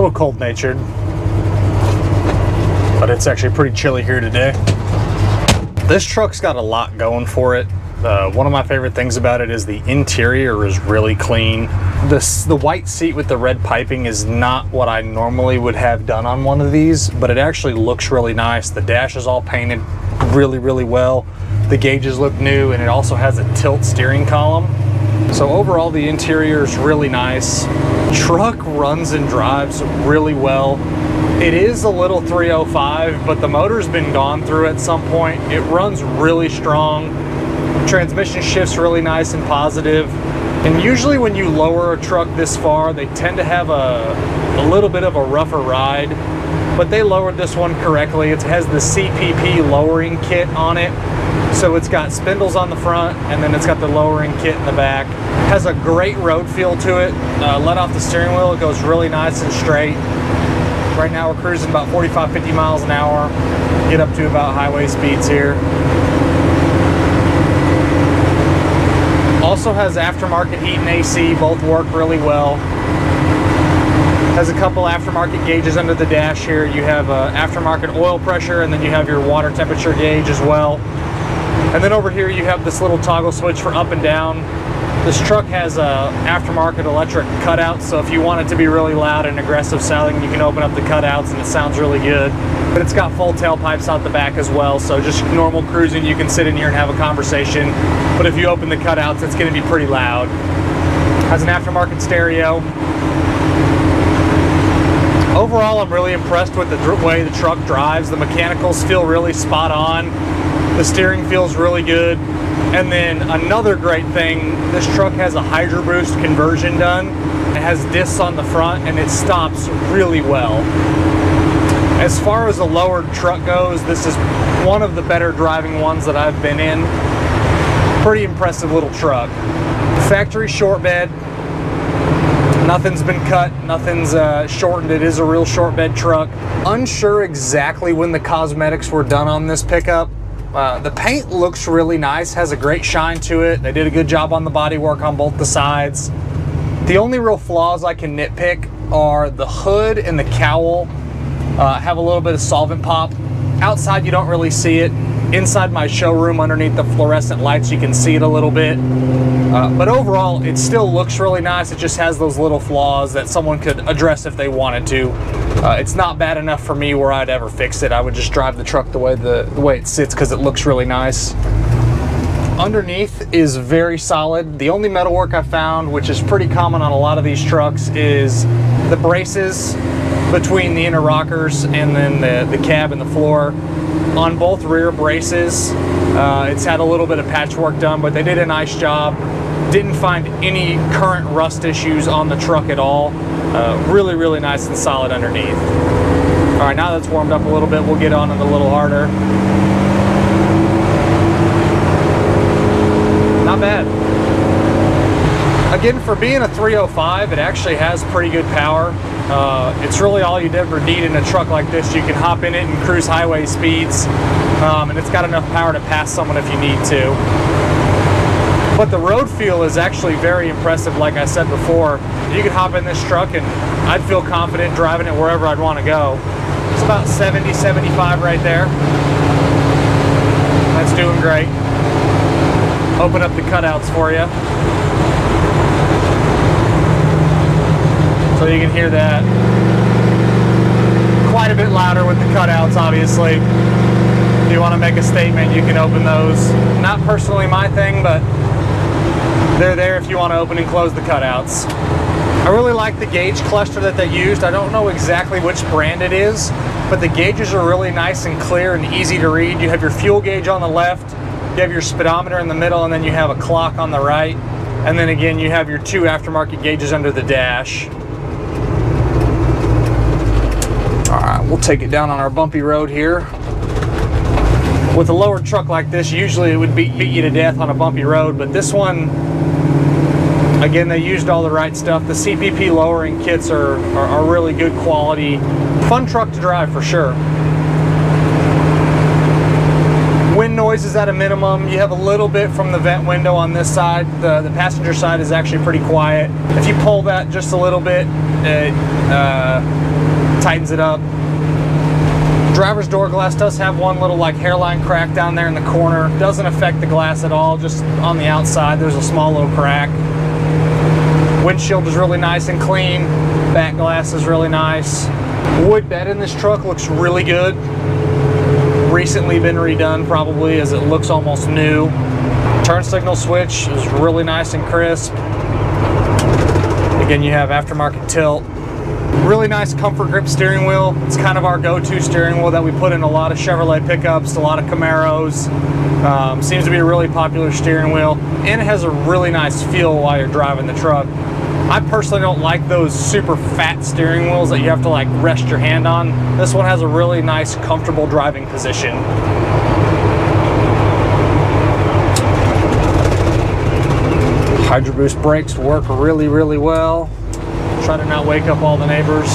little cold-natured, but it's actually pretty chilly here today. This truck's got a lot going for it. One of my favorite things about it is the interior is really clean. The white seat with the red piping is not what I normally would have done on one of these, but it actually looks really nice. The dash is all painted really, really well. The gauges look new, and it also has a tilt steering column. So overall, the interior is really nice. Truck runs and drives really well. It is a little 305, but the motor's been gone through at some point. It runs really strong. Transmission shifts really nice and positive. And usually when you lower a truck this far, they tend to have a little bit of a rougher ride, but they lowered this one correctly. It has the CPP lowering kit on it. So it's got spindles on the front, and then it's got the lowering kit in the back. Has a great road feel to it. Let off the steering wheel, it goes really nice and straight. Right now we're cruising about 45-50 miles an hour. Get up to about highway speeds here. Also has aftermarket heat and AC, both work really well. Has a couple aftermarket gauges under the dash here. You have aftermarket oil pressure, and then you have your water temperature gauge as well. And then over here you have this little toggle switch for up and down. This truck has a aftermarket electric cutout, so if you want it to be really loud and aggressive sounding, you can open up the cutouts and it sounds really good. But it's got full tailpipes out the back as well, so just normal cruising, you can sit in here and have a conversation. But if you open the cutouts, it's going to be pretty loud. Has an aftermarket stereo. Overall, I'm really impressed with the way the truck drives. The mechanicals feel really spot on. The steering feels really good. And then another great thing, this truck has a Hydro Boost conversion done. It has discs on the front, and it stops really well. As far as a lowered truck goes, this is one of the better driving ones that I've been in. Pretty impressive little truck. Factory short bed. Nothing's been cut, nothing's shortened. It is a real short bed truck. Unsure exactly when the cosmetics were done on this pickup. The paint looks really nice, has a great shine to it. They did a good job on the bodywork on both the sides. The only real flaws I can nitpick are the hood and the cowl have a little bit of solvent pop. Outside you don't really see it. Inside my showroom underneath the fluorescent lights you can see it a little bit. But overall it still looks really nice. It just has those little flaws that someone could address if they wanted to. It's not bad enough for me where I'd ever fix it. I would just drive the truck the way it sits because it looks really nice. Underneath is very solid. The only metalwork I found, which is pretty common on a lot of these trucks, is the braces between the inner rockers and then the cab and the floor. On both rear braces, it's had a little bit of patchwork done, but they did a nice job. Didn't find any current rust issues on the truck at all. Really, really nice and solid underneath. All right, now that's warmed up a little bit, we'll get on it a little harder. Not bad. Again, for being a 305, it actually has pretty good power. It's really all you'd ever need in a truck like this. You can hop in it and cruise highway speeds, and it's got enough power to pass someone if you need to. But the road feel is actually very impressive. Like I said before, you could hop in this truck and I'd feel confident driving it wherever I'd want to go. It's about 70, 75 right there. That's doing great. Open up the cutouts for you, so you can hear that. Quite a bit louder with the cutouts, obviously. If you want to make a statement, you can open those. Not personally my thing, but they're there if you want to open and close the cutouts. I really like the gauge cluster that they used. I don't know exactly which brand it is, but the gauges are really nice and clear and easy to read. You have your fuel gauge on the left, you have your speedometer in the middle, and then you have a clock on the right. And then again, you have your two aftermarket gauges under the dash. All right, we'll take it down on our bumpy road here. With a lowered truck like this, usually it would beat you to death on a bumpy road, but this one, again, they used all the right stuff. The CPP lowering kits are really good quality. Fun truck to drive for sure. Wind noise is at a minimum. You have a little bit from the vent window on this side. The passenger side is actually pretty quiet. If you pull that just a little bit, it tightens it up. Driver's door glass does have one little like hairline crack down there in the corner. Doesn't affect the glass at all, just on the outside there's a small little crack. Windshield is really nice and clean. Back glass is really nice. Wood bed in this truck looks really good. Recently been redone probably, as it looks almost new. Turn signal switch is really nice and crisp. Again, you have aftermarket tilt. Really nice comfort grip steering wheel. It's kind of our go-to steering wheel that we put in a lot of Chevrolet pickups, a lot of Camaros. Seems to be a really popular steering wheel, and it has a really nice feel while you're driving the truck. I personally don't like those super fat steering wheels that you have to like rest your hand on. This one has a really nice, comfortable driving position. Hydro boost brakes work really, really well. Try to not wake up all the neighbors.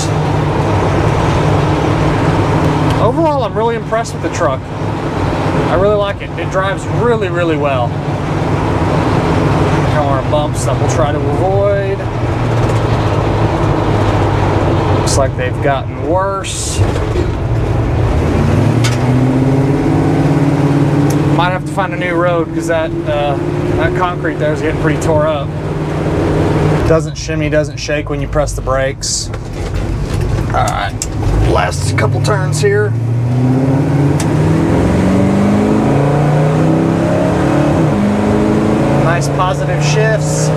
Overall, I'm really impressed with the truck. I really like it. It drives really, really well. There are bumps that we'll try to avoid. Looks like they've gotten worse. Might have to find a new road because that concrete there is getting pretty tore up. Doesn't shimmy, doesn't shake when you press the brakes. All right, last couple turns here. Nice positive shifts.